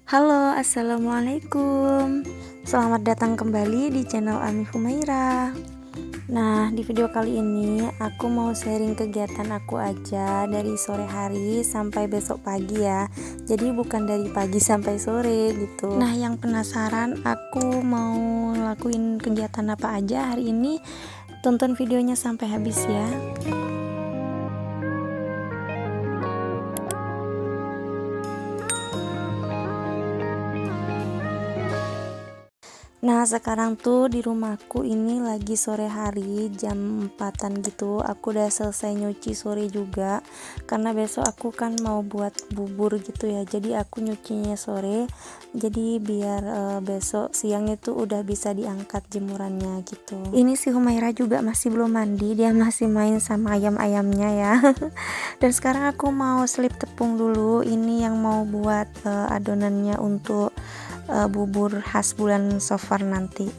Halo, assalamualaikum. Selamat datang kembali di channel Ami Humaira. Nah, di video kali ini aku mau sharing kegiatan aku aja dari sore hari sampai besok pagi ya. Jadi bukan dari pagi sampai sore gitu. Nah, yang penasaran aku mau lakuin kegiatan apa aja hari ini, tonton videonya sampai habis ya. Nah, sekarang tuh di rumahku ini lagi sore hari jam 4-an gitu. Aku udah selesai nyuci sore juga karena besok aku kan mau buat bubur gitu ya. Jadi aku nyucinya sore. Jadi biar besok siang itu udah bisa diangkat jemurannya gitu. Ini si Humaira juga masih belum mandi, dia masih main sama ayam-ayamnya ya. Dan sekarang aku mau selip tepung dulu. Ini yang mau buat adonannya untuk bubur khas bulan Safar nanti.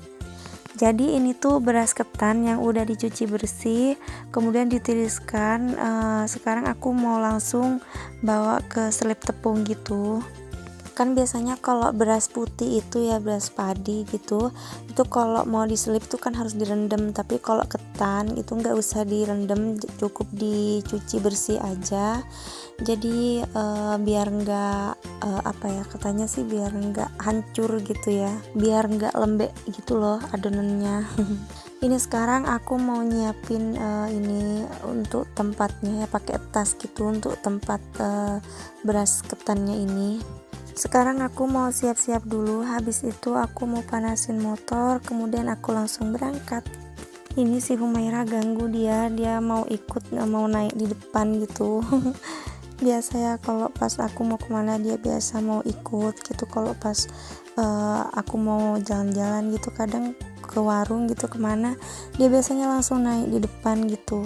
Jadi ini tuh beras ketan yang udah dicuci bersih, kemudian ditiriskan. Sekarang aku mau langsung bawa ke selip tepung gitu. Kan biasanya kalau beras putih itu ya beras padi gitu, itu kalau mau diselip tuh kan harus direndam, tapi kalau ketan itu nggak usah direndam, cukup dicuci bersih aja. Jadi biar nggak katanya sih biar nggak hancur gitu ya, biar nggak lembek gitu loh adonannya. Ini sekarang aku mau nyiapin ini untuk tempatnya ya, pakai tas gitu untuk tempat beras ketannya ini. Sekarang aku mau siap-siap dulu, habis itu aku mau panasin motor, kemudian aku langsung berangkat. Ini si Humaira ganggu, dia mau ikut, mau naik di depan gitu. Biasa ya kalau pas aku mau kemana dia biasa mau ikut gitu. Kalau pas aku mau jalan-jalan gitu, kadang ke warung gitu kemana, dia biasanya langsung naik di depan gitu.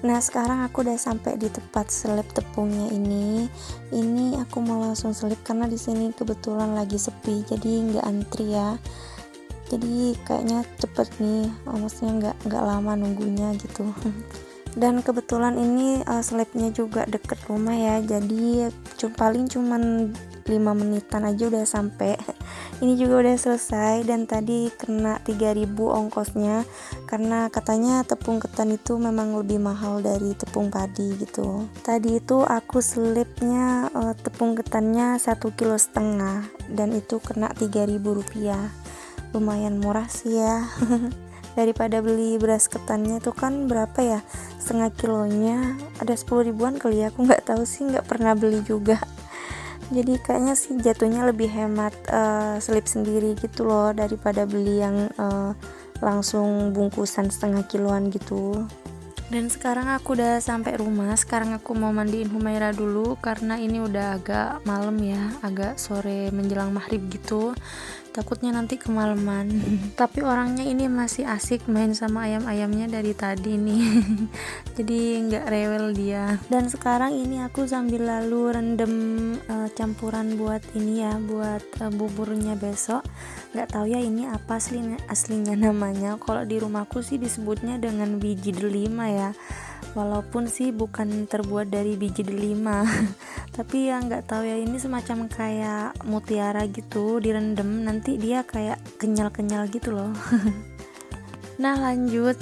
Nah, sekarang aku udah sampai di tempat selip tepungnya ini. Ini aku mau langsung selip karena di sini kebetulan lagi sepi, jadi nggak antri ya. Jadi kayaknya cepet nih, maksudnya nggak lama nunggunya gitu. Dan kebetulan ini selipnya juga deket rumah ya, jadi paling cuman 5 menitan aja udah sampai. Ini juga udah selesai dan tadi kena 3.000 ongkosnya karena katanya tepung ketan itu memang lebih mahal dari tepung padi gitu. Tadi itu aku selipnya tepung ketannya 1,5 kilo dan itu kena 3.000 rupiah. Lumayan murah sih ya. Daripada beli beras ketannya itu kan berapa ya, setengah kilonya ada 10 ribuan kali ya, aku nggak tahu sih, nggak pernah beli juga. Jadi kayaknya sih jatuhnya lebih hemat selip sendiri gitu loh daripada beli yang langsung bungkusan setengah kiloan gitu. Dan sekarang aku udah sampai rumah. Sekarang aku mau mandiin Humaira dulu karena ini udah agak malam ya, agak sore menjelang maghrib gitu. Takutnya nanti kemalaman. Tapi orangnya ini masih asik main sama ayam-ayamnya dari tadi nih. Jadi nggak rewel dia. Dan sekarang ini aku sambil lalu rendem campuran buat ini ya, buat buburnya besok. Nggak tahu ya ini apa aslinya namanya. Kalau di rumahku sih disebutnya dengan biji delima ya, walaupun sih bukan terbuat dari biji delima. Tapi ya nggak tahu ya, ini semacam kayak mutiara gitu, direndam nanti dia kayak kenyal-kenyal gitu loh. Nah, lanjut,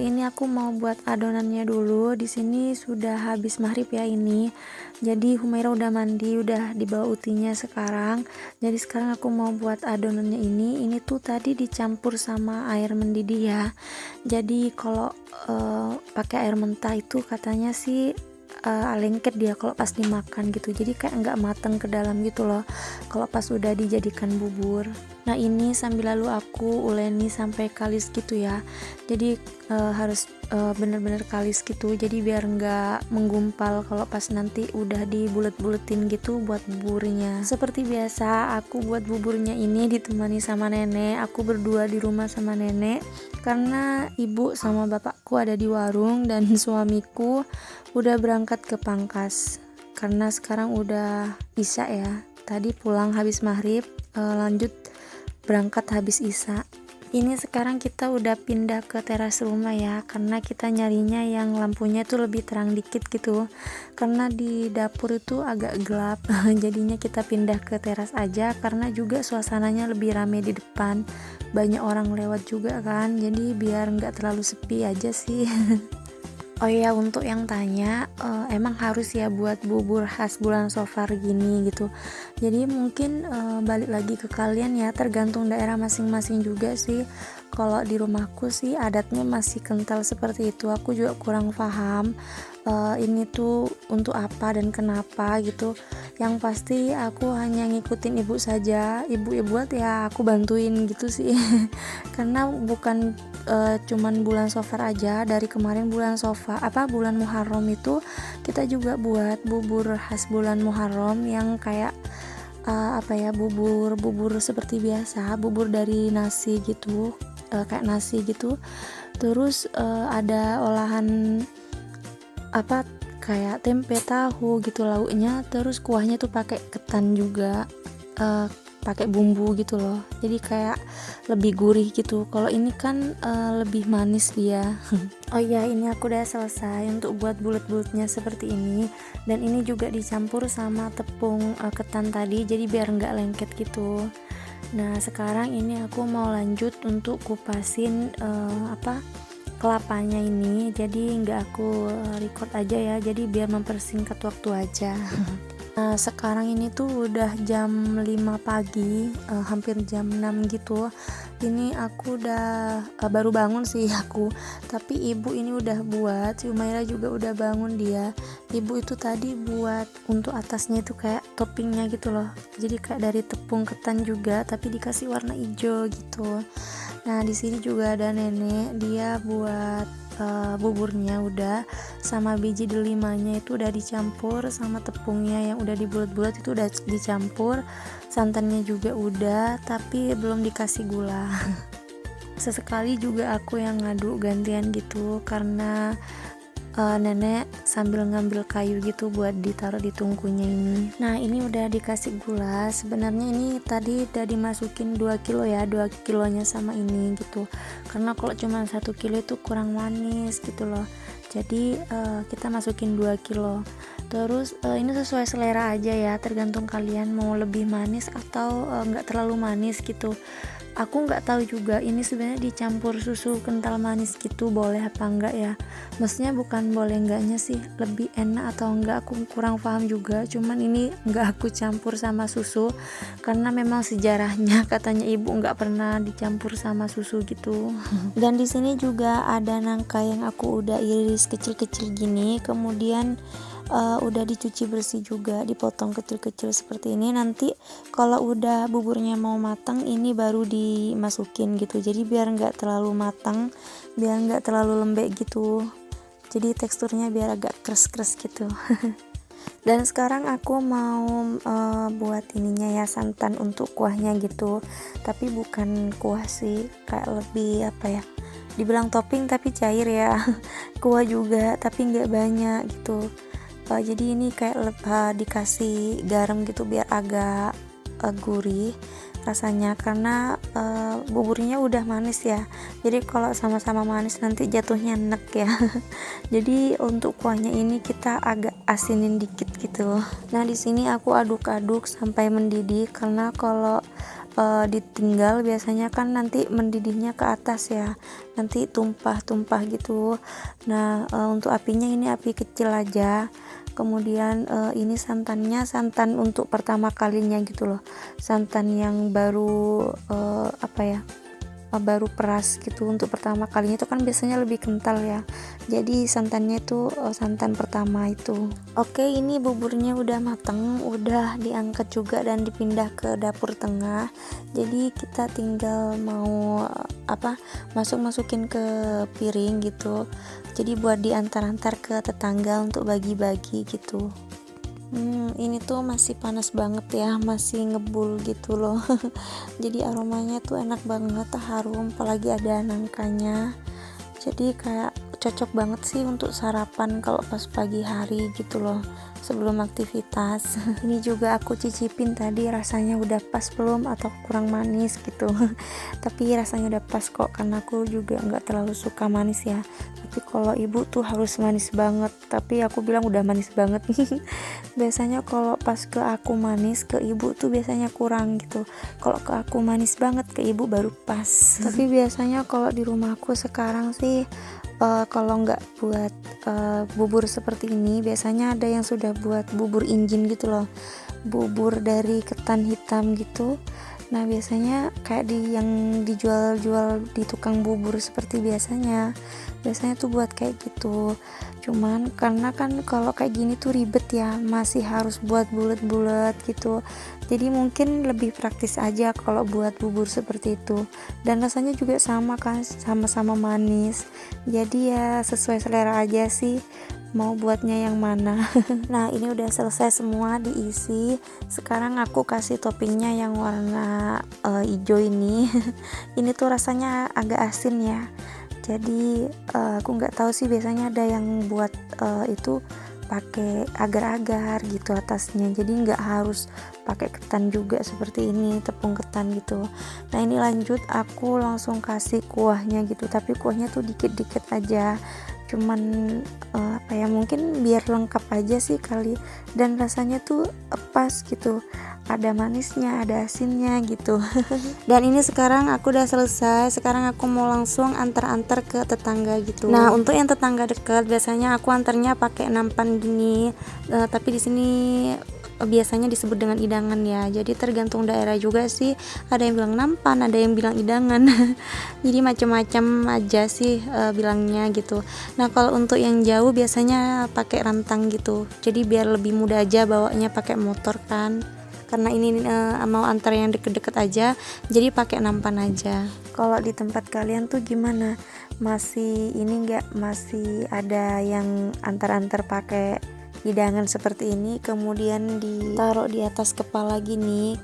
ini aku mau buat adonannya dulu. Di sini sudah habis maghrib ya ini. Jadi Humaira udah mandi, udah dibawa utinya sekarang. Jadi sekarang aku mau buat adonannya ini. Ini tuh tadi dicampur sama air mendidih ya. Jadi kalau pakai air mentah itu katanya sih lengket dia kalau pas dimakan gitu, jadi kayak nggak mateng ke dalam gitu loh kalau pas udah dijadikan bubur. Nah, ini sambil lalu aku uleni sampai kalis gitu ya, jadi harus bener-bener kalis gitu, jadi biar nggak menggumpal kalau pas nanti udah dibulet-buletin gitu buat buburnya. Seperti biasa aku buat buburnya ini ditemani sama nenek. Aku berdua di rumah sama nenek karena ibu sama bapakku ada di warung dan suamiku udah berangkat ke Pangkas karena sekarang udah isya ya. Tadi pulang habis maghrib, lanjut berangkat habis isya. Ini sekarang kita udah pindah ke teras rumah ya, karena kita nyarinya yang lampunya itu lebih terang dikit gitu, karena di dapur itu agak gelap. Jadinya kita pindah ke teras aja, karena juga suasananya lebih rame di depan, banyak orang lewat juga kan, jadi biar nggak terlalu sepi aja sih. Oh iya, untuk yang tanya, emang harus ya buat bubur khas bulan Safar gini gitu. Jadi mungkin balik lagi ke kalian ya, tergantung daerah masing-masing juga sih. Kalau di rumahku sih adatnya masih kental seperti itu. Aku juga kurang paham ini tuh untuk apa dan kenapa gitu. Yang pasti aku hanya ngikutin ibu saja. Ibu buat ya aku bantuin gitu sih. Karena bukan cuman bulan Safar aja, dari kemarin bulan Muharram itu kita juga buat bubur khas bulan Muharram yang kayak bubur seperti biasa, bubur dari nasi gitu, kayak nasi gitu. Terus ada olahan kayak tempe tahu gitu lauknya, terus kuahnya tuh pakai ketan juga, pakai bumbu gitu loh, jadi kayak lebih gurih gitu. Kalau ini kan lebih manis dia. Oh iya, ini aku udah selesai untuk buat bulat-bulatnya seperti ini, dan ini juga dicampur sama tepung ketan tadi, jadi biar nggak lengket gitu. Nah sekarang ini aku mau lanjut untuk kupasin kelapanya ini, jadi nggak aku record aja ya, jadi biar mempersingkat waktu aja. Nah sekarang ini tuh udah jam 5 pagi, hampir jam 6 gitu. Ini aku udah baru bangun sih aku, tapi ibu ini udah buat, si Umaira juga udah bangun dia. Ibu itu tadi buat untuk atasnya itu kayak toppingnya gitu loh, jadi kayak dari tepung ketan juga tapi dikasih warna hijau gitu. Nah di sini juga ada nenek, dia buat buburnya udah, sama biji delimanya itu udah dicampur sama tepungnya yang udah dibulat-bulat itu udah dicampur, santannya juga udah tapi belum dikasih gula. Sesekali juga aku yang ngaduk gantian gitu, karena nenek sambil ngambil kayu gitu buat ditaruh di tungkunya ini. Nah ini udah dikasih gula, sebenarnya ini tadi udah dimasukin 2 kilo ya, 2 kilonya sama ini gitu, karena kalau cuma 1 kilo itu kurang manis gitu loh, jadi kita masukin 2 kilo. Terus ini sesuai selera aja ya, tergantung kalian mau lebih manis atau nggak terlalu manis gitu. Aku nggak tahu juga ini sebenarnya dicampur susu kental manis gitu boleh apa enggak ya, maksudnya bukan boleh enggaknya sih, lebih enak atau enggak aku kurang paham juga. Cuman ini enggak aku campur sama susu, karena memang sejarahnya katanya ibu enggak pernah dicampur sama susu gitu. Dan di sini juga ada nangka yang aku udah iris kecil-kecil gini, kemudian udah dicuci bersih juga, dipotong kecil-kecil seperti ini. Nanti kalau udah buburnya mau matang ini baru dimasukin gitu, jadi biar nggak terlalu matang, biar nggak terlalu lembek gitu, jadi teksturnya biar agak keras-keras gitu. Dan sekarang aku mau buat ininya ya, santan untuk kuahnya gitu, tapi bukan kuah sih, kayak lebih dibilang topping tapi cair ya. Kuah juga tapi nggak banyak gitu. Jadi ini kayak dikasih garam gitu biar agak gurih rasanya, karena buburnya udah manis ya, jadi kalau sama-sama manis nanti jatuhnya enek ya. Jadi untuk kuahnya ini kita agak asinin dikit gitu. Nah di sini aku aduk-aduk sampai mendidih, karena kalau ditinggal biasanya kan nanti mendidihnya ke atas ya, nanti tumpah-tumpah gitu. Nah untuk apinya ini api kecil aja. Kemudian ini santannya santan untuk pertama kalinya gitu loh, santan yang baru baru peras gitu. Untuk pertama kalinya itu kan biasanya lebih kental ya, jadi santannya itu santan pertama itu. Oke, ini buburnya udah mateng, udah diangkat juga dan dipindah ke dapur tengah, jadi kita tinggal mau masukin ke piring gitu, jadi buat diantar-antar ke tetangga untuk bagi-bagi gitu. Ini tuh masih panas banget ya, masih ngebul gitu loh. Jadi aromanya tuh enak banget, harum, apalagi ada nangkanya, jadi kayak cocok banget sih untuk sarapan kalau pas pagi hari gitu loh, sebelum aktivitas. Ini juga aku cicipin tadi, rasanya udah pas belum atau kurang manis gitu. Tapi rasanya udah pas kok, karena aku juga nggak terlalu suka manis ya. Tapi kalau ibu tuh harus manis banget, tapi aku bilang udah manis banget. Biasanya kalau pas ke aku manis, ke ibu tuh biasanya kurang gitu. Kalau ke aku manis banget, ke ibu baru pas. Tapi biasanya kalau di rumahku sekarang sih kalau nggak buat bubur seperti ini, biasanya ada yang sudah buat bubur injin gitu loh, bubur dari ketan hitam gitu. Nah biasanya kayak yang dijual-jual di tukang bubur seperti biasanya tuh buat kayak gitu. Cuman karena kan kalau kayak gini tuh ribet ya, masih harus buat bulat-bulat gitu, jadi mungkin lebih praktis aja kalau buat bubur seperti itu. Dan rasanya juga sama kan, sama-sama manis, jadi ya sesuai selera aja sih mau buatnya yang mana. Nah ini udah selesai semua diisi. Sekarang aku kasih toppingnya yang warna hijau ini. Ini tuh rasanya agak asin ya, jadi aku nggak tahu sih, biasanya ada yang buat itu pakai agar-agar gitu atasnya, jadi nggak harus pakai ketan juga seperti ini, tepung ketan gitu. Nah ini lanjut, aku langsung kasih kuahnya gitu, tapi kuahnya tuh dikit-dikit aja, cuman apa ya, mungkin biar lengkap aja sih kali, dan rasanya tuh pas gitu, ada manisnya, ada asinnya gitu. Dan ini sekarang aku udah selesai, sekarang aku mau langsung antar-antar ke tetangga gitu. Nah untuk yang tetangga dekat biasanya aku antarnya pakai nampan gini, tapi di sini biasanya disebut dengan idangan ya, jadi tergantung daerah juga sih, ada yang bilang nampan, ada yang bilang idangan. Jadi macam-macam aja sih bilangnya gitu. Nah kalau untuk yang jauh biasanya pakai rantang gitu, jadi biar lebih mudah aja bawanya pakai motor kan, karena ini mau antar yang deket-deket aja, jadi pakai nampan aja. Kalau di tempat kalian tuh gimana, masih ini enggak, masih ada yang antar-antar pakai hidangan seperti ini, kemudian ditaruh di atas kepala gini,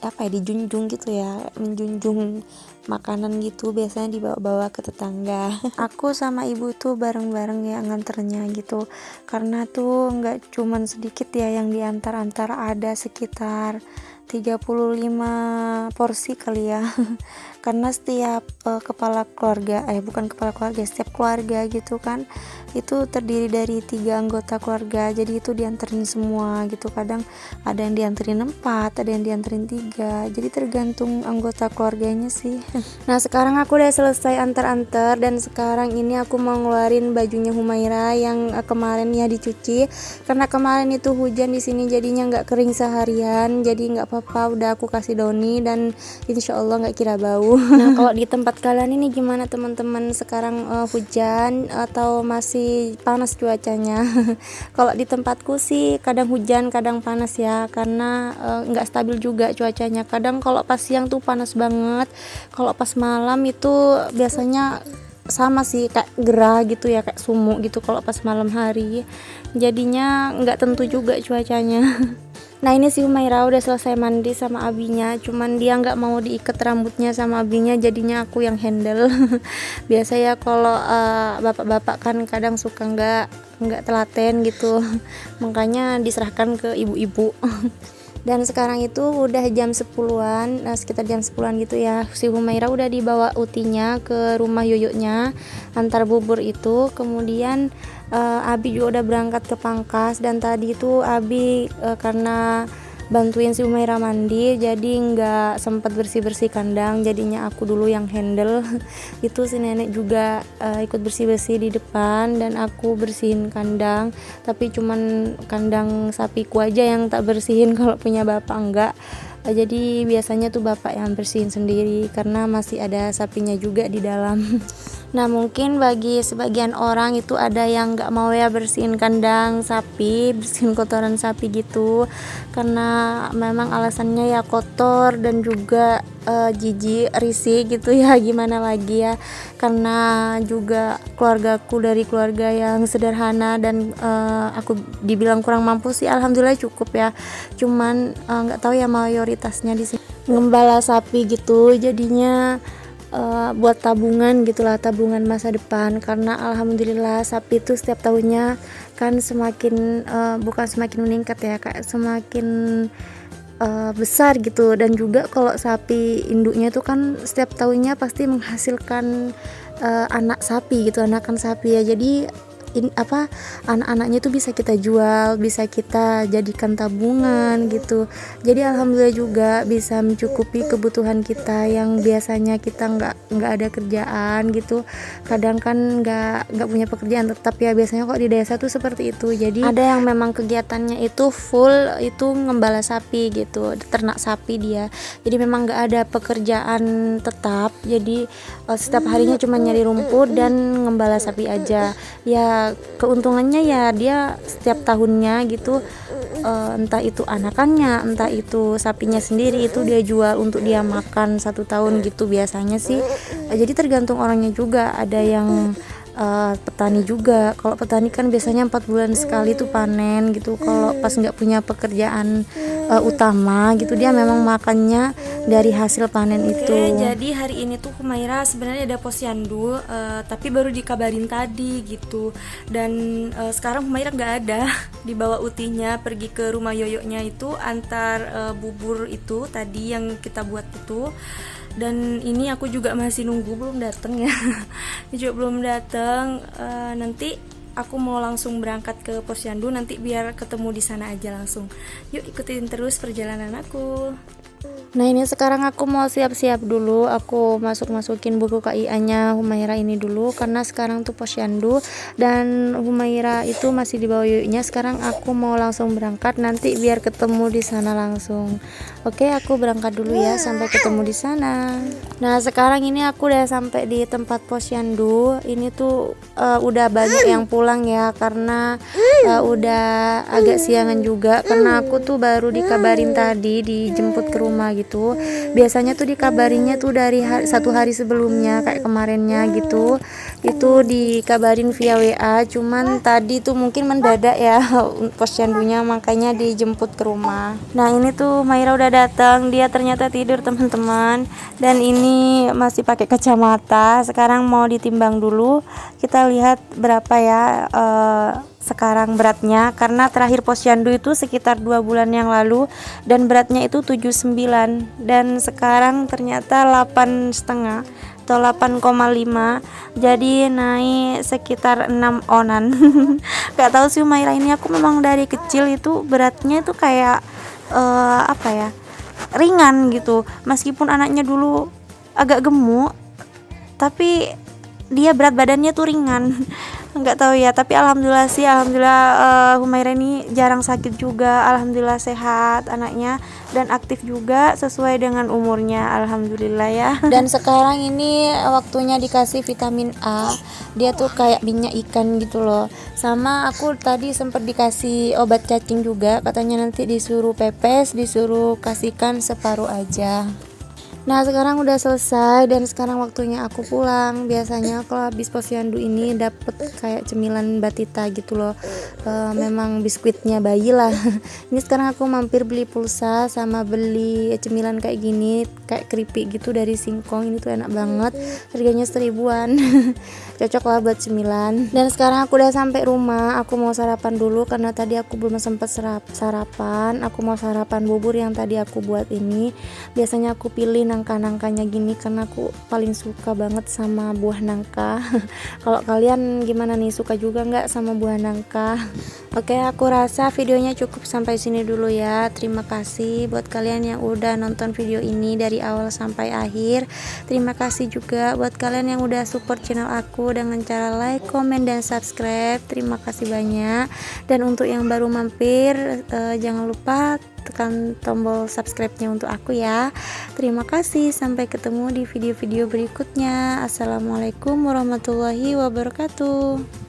apa ya, dijunjung gitu ya, menjunjung makanan gitu, biasanya dibawa-bawa ke tetangga. Aku sama ibu tuh bareng-bareng ya nganternya gitu, karena tuh nggak cuman sedikit ya yang diantar-antar, ada sekitar 35 porsi kali ya. Karena setiap kepala keluarga, bukan kepala keluarga, setiap keluarga gitu kan, itu terdiri dari 3 anggota keluarga, jadi itu dianterin semua gitu. Kadang ada yang dianterin 4, ada yang dianterin 3, jadi tergantung anggota keluarganya sih. Nah sekarang aku udah selesai antar-antar, dan sekarang ini aku mau ngeluarin bajunya Humaira yang kemarin ya dicuci, karena kemarin itu hujan di sini, jadinya nggak kering seharian, jadi nggak apa-apa, udah aku kasih doni dan insya Allah nggak kira bau. Nah kalau di tempat kalian ini gimana teman-teman, sekarang hujan atau masih panas cuacanya? Kalau di tempatku sih kadang hujan kadang panas ya, karena nggak stabil juga cuacanya. Kadang kalau pas siang tuh panas banget, kalau pas malam itu biasanya sama sih, kayak gerah gitu ya, kayak sumuk gitu kalau pas malam hari, jadinya nggak tentu juga cuacanya. Nah ini si Humaira udah selesai mandi sama abinya, cuman dia nggak mau diikat rambutnya sama abinya, jadinya aku yang handle. Biasa ya kalau bapak-bapak kan kadang suka nggak telaten gitu, makanya diserahkan ke ibu-ibu. Dan sekarang itu udah jam 10-an, sekitar jam 10-an gitu ya, si Humaira udah dibawa utinya ke rumah yoyonya antar bubur itu. Kemudian Abi juga udah berangkat ke Pangkas, dan tadi itu Abi karena bantuin si Humaira mandi, jadi nggak sempat bersih-bersih kandang, jadinya aku dulu yang handle. Itu si nenek juga ikut bersih-bersih di depan, dan aku bersihin kandang, tapi cuman kandang sapiku aja yang tak bersihin, kalau punya bapak enggak. Jadi biasanya tuh bapak yang bersihin sendiri, karena masih ada sapinya juga di dalam. Nah mungkin bagi sebagian orang itu ada yang nggak mau ya bersihin kandang sapi, bersihin kotoran sapi gitu, karena memang alasannya ya kotor dan juga jijik, risih gitu ya, gimana lagi ya, karena juga keluargaku dari keluarga yang sederhana, dan aku dibilang kurang mampu sih, alhamdulillah cukup ya, cuman nggak tahu ya mayoritasnya di sini ngembala sapi gitu, jadinya buat tabungan gitulah, tabungan masa depan. Karena alhamdulillah sapi itu setiap tahunnya kan semakin bukan semakin meningkat ya, kayak semakin besar gitu. Dan juga kalau sapi induknya itu kan setiap tahunnya pasti menghasilkan anak sapi gitu, anakan sapi ya. Jadi anak-anaknya itu bisa kita jual, bisa kita jadikan tabungan gitu. Jadi alhamdulillah juga bisa mencukupi kebutuhan kita yang biasanya kita nggak ada kerjaan gitu. Kadang kan nggak punya pekerjaan tetap ya, biasanya kok di desa tuh seperti itu. Jadi ada yang memang kegiatannya itu full itu ngembala sapi gitu, ternak sapi dia. Jadi memang nggak ada pekerjaan tetap, jadi setiap harinya cuma nyari rumput dan ngembala sapi aja ya. Keuntungannya ya dia setiap tahunnya gitu, entah itu anakannya, entah itu sapinya sendiri, itu dia jual untuk dia makan 1 tahun gitu biasanya sih. Jadi tergantung orangnya juga. Ada yang petani juga. Kalau petani kan biasanya 4 bulan sekali tuh panen gitu. Kalau pas nggak punya pekerjaan utama gitu, dia memang makannya dari hasil panen itu. Jadi hari ini tuh Humaira sebenarnya ada posyandu, tapi baru dikabarin tadi gitu. Dan sekarang Humaira nggak ada, dibawa utinya pergi ke rumah yoyonya itu antar bubur itu tadi yang kita buat itu. Dan ini aku juga masih nunggu, belum datang ya. Ini juga belum datang. Nanti aku mau langsung berangkat ke posyandu, nanti biar ketemu di sana aja langsung. Yuk ikutin terus perjalanan aku. Nah ini sekarang aku mau siap-siap dulu, aku masukin buku KIA-nya Humaira ini dulu, karena sekarang tuh posyandu dan Humaira itu masih di bawah yuyunya. Sekarang aku mau langsung berangkat, nanti biar ketemu di sana langsung. Oke, aku berangkat dulu ya, sampai ketemu di sana. Nah sekarang ini aku udah sampai di tempat posyandu. Ini tuh udah banyak yang pulang ya, karena udah agak siangan juga, karena aku tuh baru dikabarin tadi dijemput ke rumah gitu. Biasanya tuh dikabarinnya tuh dari 1 hari sebelumnya, kayak kemarinnya gitu. Itu dikabarin via WA, cuman tadi tuh mungkin mendadak ya posyandunya, makanya dijemput ke rumah. Nah ini tuh Maira udah datang, dia ternyata tidur teman-teman, dan ini masih pakai kacamata. Sekarang mau ditimbang dulu, kita lihat berapa ya sekarang beratnya, karena terakhir posyandu itu sekitar 2 bulan yang lalu dan beratnya itu 79, dan sekarang ternyata 8,5 atau 8,5, jadi naik sekitar 6 onan. Gak tahu sih Maira ini, aku memang dari kecil itu beratnya itu kayak apa ya, ringan gitu, meskipun anaknya dulu agak gemuk tapi dia berat badannya tuh ringan. Nggak tahu ya, tapi alhamdulillah sih, alhamdulillah Humaira ini jarang sakit juga, alhamdulillah sehat anaknya dan aktif juga sesuai dengan umurnya, alhamdulillah ya. Dan sekarang ini waktunya dikasih vitamin A, dia tuh kayak minyak ikan gitu loh. Sama aku tadi sempat dikasih obat cacing juga, katanya nanti disuruh pepes, disuruh kasihkan separuh aja. Nah sekarang udah selesai dan sekarang waktunya aku pulang. Biasanya kalau habis posyandu ini dapet kayak cemilan batita gitu loh, memang biskuitnya bayi lah. Ini sekarang aku mampir beli pulsa sama beli cemilan kayak gini, kayak keripik gitu dari Singkong. Ini tuh enak banget, harganya 1.000-an. Cocok lah buat cemilan. Dan sekarang aku udah sampai rumah, aku mau sarapan dulu karena tadi aku belum sempat sarapan. Aku mau sarapan bubur yang tadi aku buat ini. Biasanya aku pilih nangka-nangkanya gini karena aku paling suka banget sama buah nangka. Kalau kalian gimana nih, suka juga nggak sama buah nangka? Oke, aku rasa videonya cukup sampai sini dulu ya. Terima kasih buat kalian yang udah nonton video ini dari awal sampai akhir. Terima kasih juga buat kalian yang udah support channel aku dengan cara like, komen, dan subscribe. Terima kasih banyak. Dan untuk yang baru mampir, jangan lupa tekan tombol subscribe-nya untuk aku ya. Terima kasih, sampai ketemu di video-video berikutnya. Assalamualaikum warahmatullahi wabarakatuh.